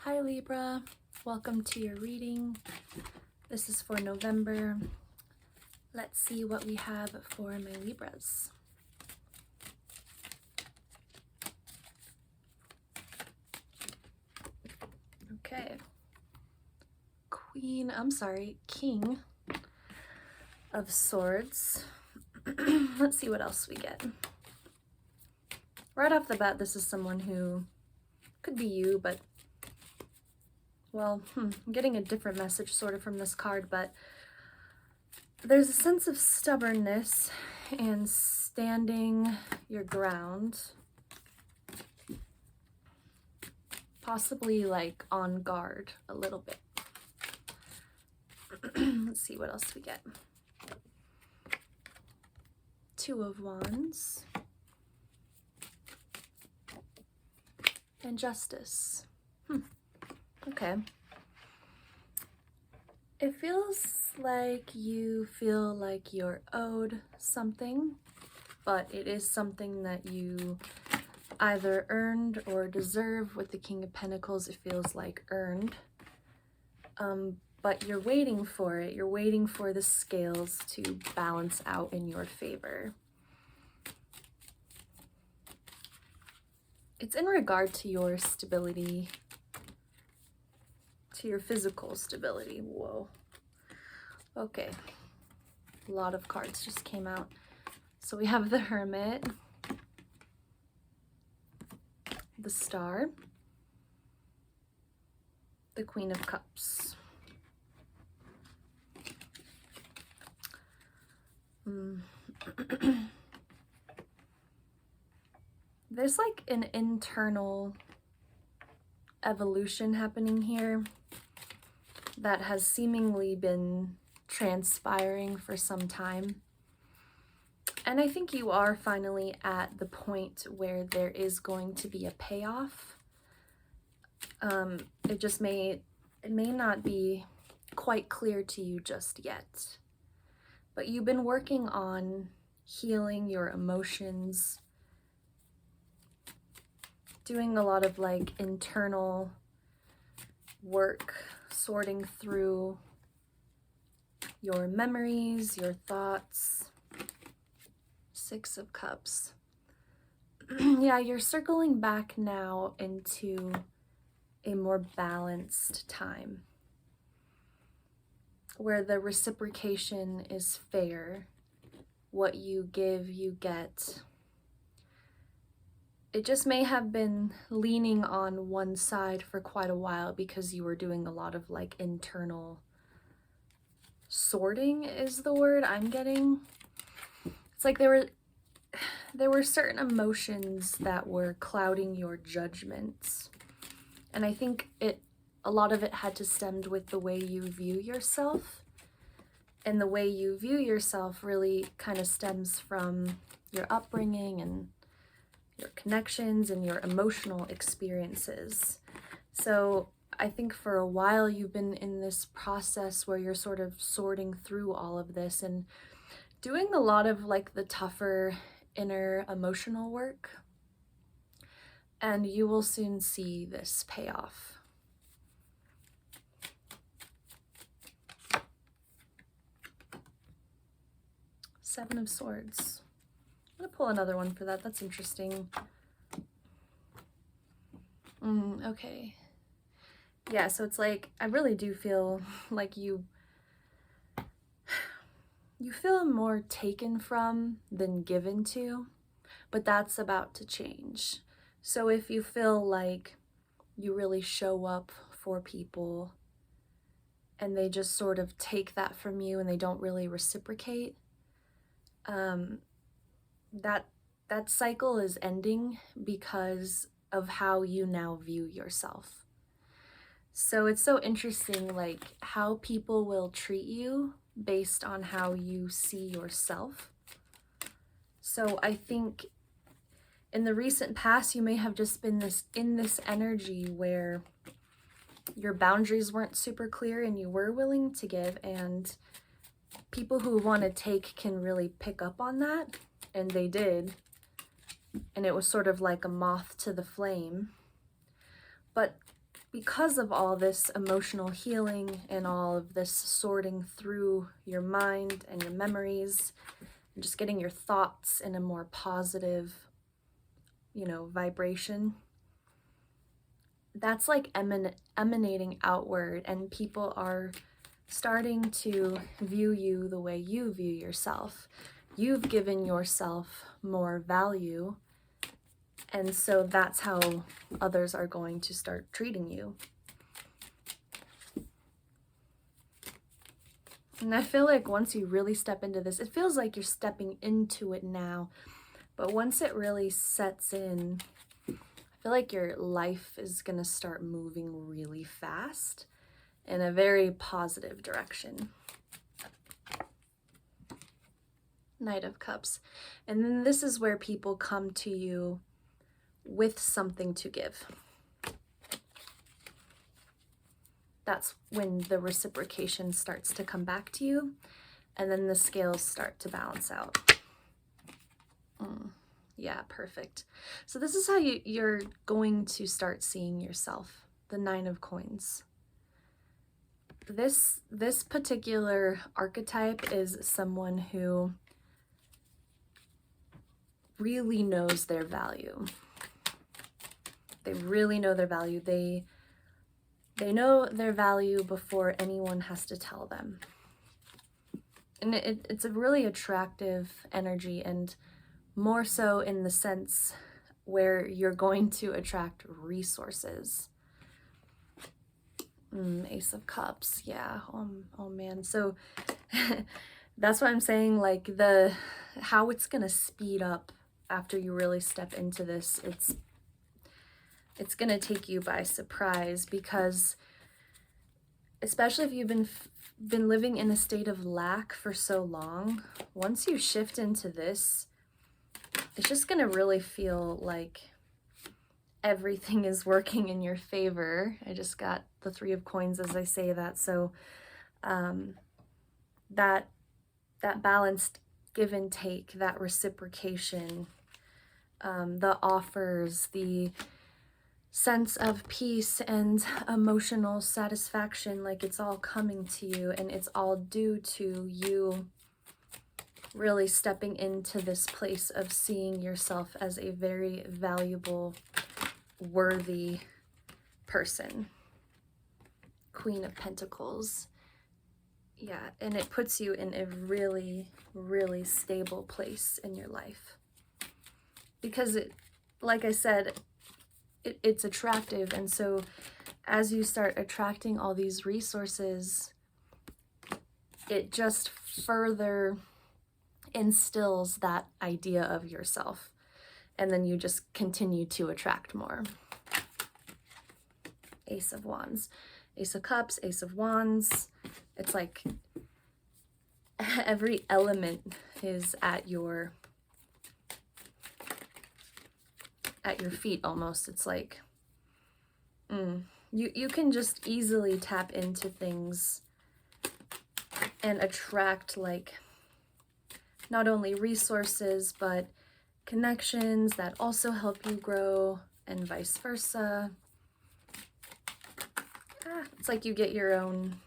Hi Libra, welcome to your reading. This is for November. Let's see what we have for my Libras. Okay. King of Swords. Let's see what else we get. Right off the bat, this is someone who could be you, but well, I'm getting a different message sort of from this card, but there's a sense of stubbornness and standing your ground. Possibly like on guard a little bit. Let's see what else we get. Two of Wands. And Justice. Okay. It feels like you feel like you're owed something, but it is something that you either earned or deserve. With the King of Pentacles, it feels like earned. But you're waiting for it. You're waiting for the scales to balance out in your favor. It's in regard to your stability, to your physical stability. Whoa. Okay. A lot of cards just came out. So we have the Hermit, the Star, the Queen of Cups. There's like an internal evolution happening here that has seemingly been transpiring for some time. And I think you are finally at the point where there is going to be a payoff. It may not be quite clear to you just yet. But you've been working on healing your emotions, doing a lot of like internal work, sorting through your memories, your thoughts. Six of Cups. Yeah, you're circling back now into a more balanced time where the reciprocation is fair. What you give, you get. It just may have been leaning on one side for quite a while because you were doing a lot of like internal sorting is the word I'm getting. It's like there were certain emotions that were clouding your judgments. And I think a lot of it had to stem with the way you view yourself. And the way you view yourself really kind of stems from your upbringing and your connections and your emotional experiences. So I think for a while you've been in this process where you're sort of sorting through all of this and doing a lot of like the tougher inner emotional work. And you will soon see this payoff. Seven of Swords. I'm gonna pull another one for that. That's interesting. Okay. Yeah, so it's like, I really do feel like you feel more taken from than given to, but that's about to change. So if you feel like you really show up for people and they just sort of take that from you and they don't really reciprocate, that cycle is ending because of how you now view yourself. So it's so interesting, like how people will treat you based on how you see yourself. So I think in the recent past, you may have just been in this energy where your boundaries weren't super clear and you were willing to give, and people who want to take can really pick up on that, and they did. And it was sort of like a moth to the flame. But because of all this emotional healing and all of this sorting through your mind and your memories, and just getting your thoughts in a more positive, vibration, that's like emanating outward, and people are starting to view you the way you view yourself. You've given yourself more value, and so that's how others are going to start treating you. And I feel like once you really step into this, it feels like you're stepping into it now, but once it really sets in, I feel like your life is going to start moving really fast in a very positive direction. Knight of Cups. And then this is where people come to you with something to give. That's when the reciprocation starts to come back to you, and then the scales start to balance out. Yeah, perfect. So this is how you're going to start seeing yourself, the Nine of Coins. This particular archetype is someone who really knows their value. They really know their value. They know their value before anyone has to tell them. And it's a really attractive energy, and more so in the sense where you're going to attract resources. Ace of Cups, yeah. Oh man. So that's what I'm saying, like how it's gonna speed up after you really step into this. It's gonna take you by surprise, because especially if you've been living in a state of lack for so long, once you shift into this, it's just gonna really feel like everything is working in your favor. I just got the Three of Coins as I say that. So that balanced give and take, that reciprocation, the offers, the sense of peace and emotional satisfaction, like it's all coming to you, and it's all due to you really stepping into this place of seeing yourself as a very valuable, worthy person. Queen of Pentacles. Yeah, and it puts you in a really, really stable place in your life. Because like I said, it's attractive, and so as you start attracting all these resources, it just further instills that idea of yourself, and then you just continue to attract more. Ace of Wands. Ace of Cups, Ace of Wands. It's like every element is at your feet almost. It's like you can just easily tap into things and attract, like, not only resources but connections that also help you grow, and vice versa. It's like you get your own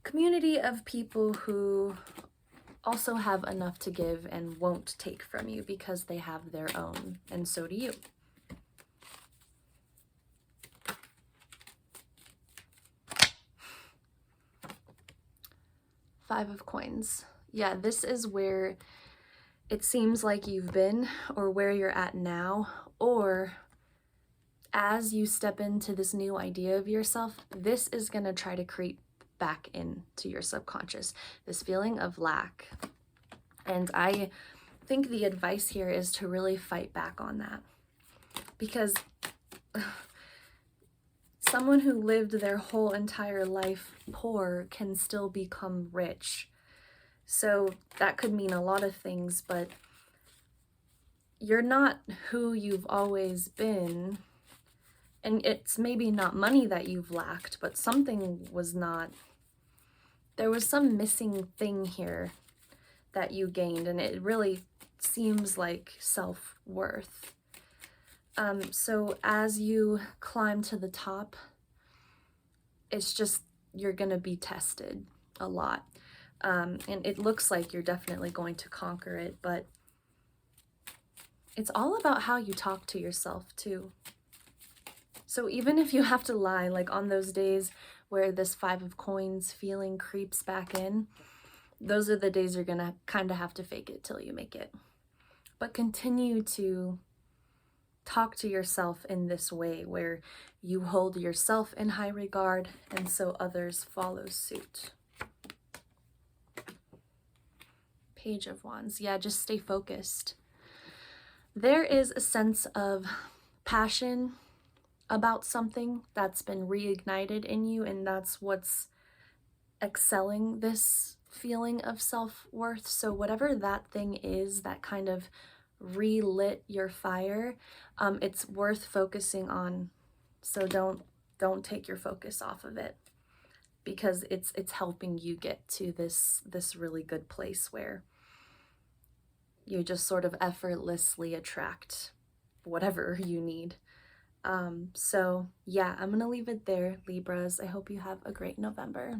community of people who also have enough to give and won't take from you because they have their own, and so do you. Five of Coins. Yeah, this is where it seems like you've been, or where you're at now, or as you step into this new idea of yourself, this is going to try to creep back into your subconscious, this feeling of lack. And I think the advice here is to really fight back on that, because someone who lived their whole entire life poor can still become rich. So that could mean a lot of things, but you're not who you've always been. And it's maybe not money that you've lacked, but something was not, there was some missing thing here that you gained, and it really seems like self-worth. So as you climb to the top, it's just, you're gonna be tested a lot. And it looks like you're definitely going to conquer it, but it's all about how you talk to yourself too. So even if you have to lie, like on those days where this 5 of coins feeling creeps back in, those are the days you're gonna kind of have to fake it till you make it. But continue to talk to yourself in this way where you hold yourself in high regard and so others follow suit. Page of Wands. Yeah, just stay focused. There is a sense of passion about something that's been reignited in you, and that's what's excelling this feeling of self-worth. So whatever that thing is that kind of relit your fire, it's worth focusing on. So don't take your focus off of it, because it's helping you get to this really good place where you just sort of effortlessly attract whatever you need. So yeah, I'm gonna leave it there, Libras. I hope you have a great November.